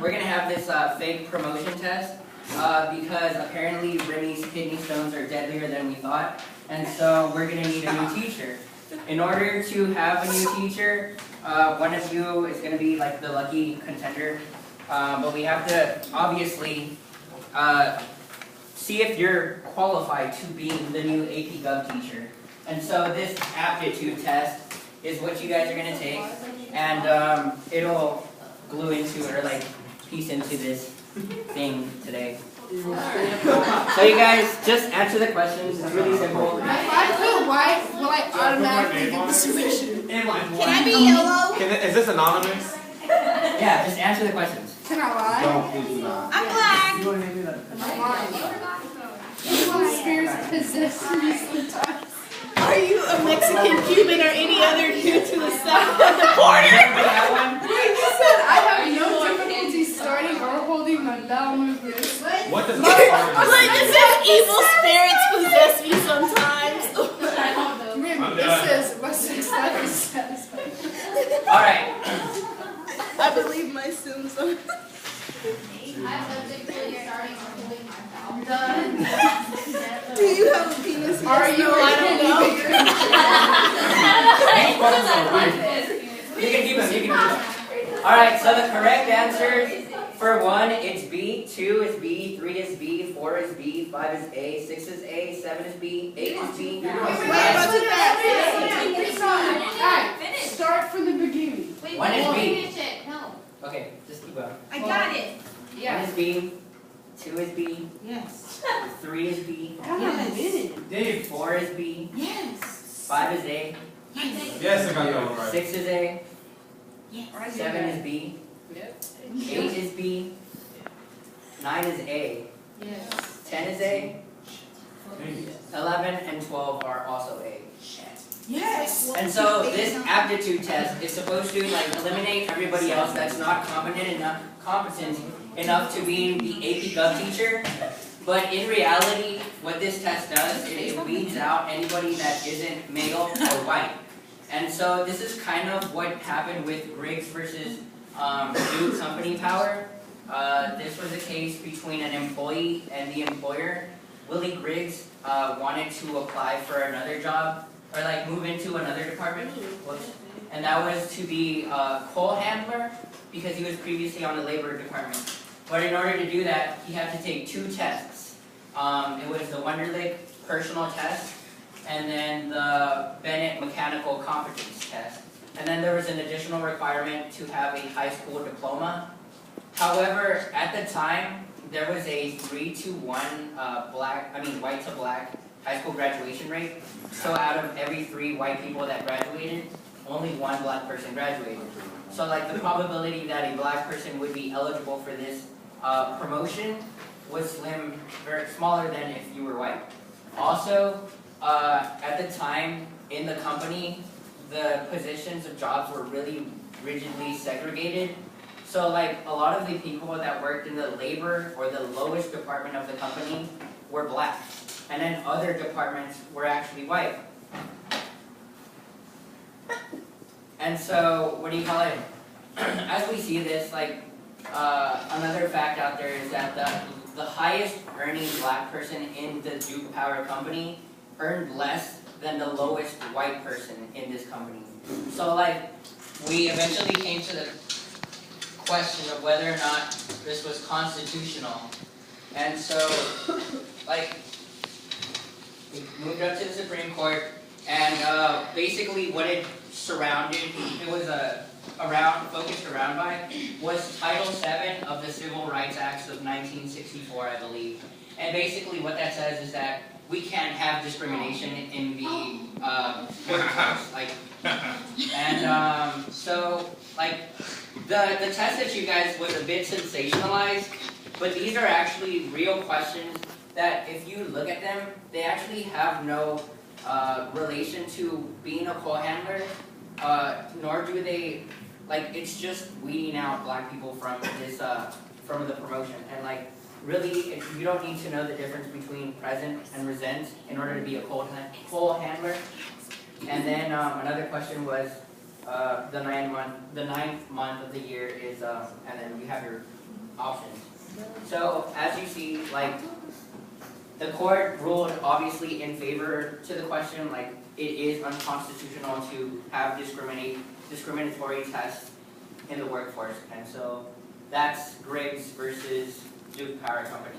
we're gonna have this fake promotion test because apparently Remy's kidney stones are deadlier than we thought, and so we're gonna need a new teacher. In order to have a new teacher, one of you is gonna be like the lucky contender, but we have to obviously see if you're qualified to be the new AP Gov teacher. And so this aptitude test is what you guys are gonna take, and it'll glue into or like piece into this thing today. So you guys just answer the questions. It's really simple. If I feel white, will I automatically get the submission? Can I be yellow? Is this anonymous? Yeah, just answer the questions. Can I lie? No, please do not. I'm black. I'm lying. Evil spirits possess me sometimes. Are you a Mexican, Cuban, or any other due to the south of the border? Wait, you said I have no difficulty starting or holding my bowel movements. What does that Like, it says evil spirits possess me sometimes. It says my sex life is satisfying. Alright. I believe my sins. I have no difficulty starting or holding my bowel. Do you have a penis? Are you? I don't know. You can keep them, you can keep them. Alright, so the correct answers for 1, it's B, 2 is B, 3 is B, 4 is B, 5 is A, 6 is A, 7 is B, 8 is B. Start from the beginning. Wait, 1 is B. finish it. No. Okay, just keep going. I got it. 1 is B, 2 is B, Yes. 3 is B, Yes. 4 is B, Yes. 5 is A, Yes, I got that one right. 6 is A, Yes. 7 is B, 8 is B, 9 is A, Yes. 10 is A, 11 and 12 are also A. Yes. And so this aptitude test is supposed to like eliminate everybody else that's not competent enough to be the AP Gov teacher. But in reality, what this test does, it weeds out anybody that isn't male or white. And so this is kind of what happened with Griggs versus Duke Company Power. This was a case between an employee and the employer. Willie Griggs wanted to apply for another job, or like move into another department. Whoops. And that was to be a coal handler because he was previously on the labor department. But in order to do that, he had to take 2 tests. It was the Wunderlich personal test and then the Bennett mechanical competence test. And then there was an additional requirement to have a high school diploma. However, at the time, there was a 3-to-1 white to black high school graduation rate. So out of every 3 white people that graduated, only 1 black person graduated. So like the probability that a black person would be eligible for this promotion was very smaller than if you were white. Also, at the time in the company, the positions of jobs were really rigidly segregated. So like a lot of the people that worked in the labor or the lowest department of the company were black. And then other departments were actually white. And so, what do you call it? As we see this, like another fact out there is that the highest earning black person in the Duke Power company earned less than the lowest white person in this company. So like, we eventually came to the question of whether or not this was constitutional. And so, like, we moved up to the Supreme Court, and basically what it surrounded, it was focused around by, was Title VII of the Civil Rights Acts of 1964, I believe. And basically what that says is that we can't have discrimination in the workforce, like, and so like the test that you guys was a bit sensationalized, but these are actually real questions that if you look at them, they actually have no relation to being a coal handler, nor do they, like, it's just weeding out black people from this, from the promotion. And like, really, you don't need to know the difference between present and resent in order to be a coal handler. And then another question was the ninth month of the year is, and then you have your options. So as you see, like the court ruled obviously in favor to the question, like it is unconstitutional to have discriminatory tests in the workforce, and so that's Griggs versus Duke Power Company.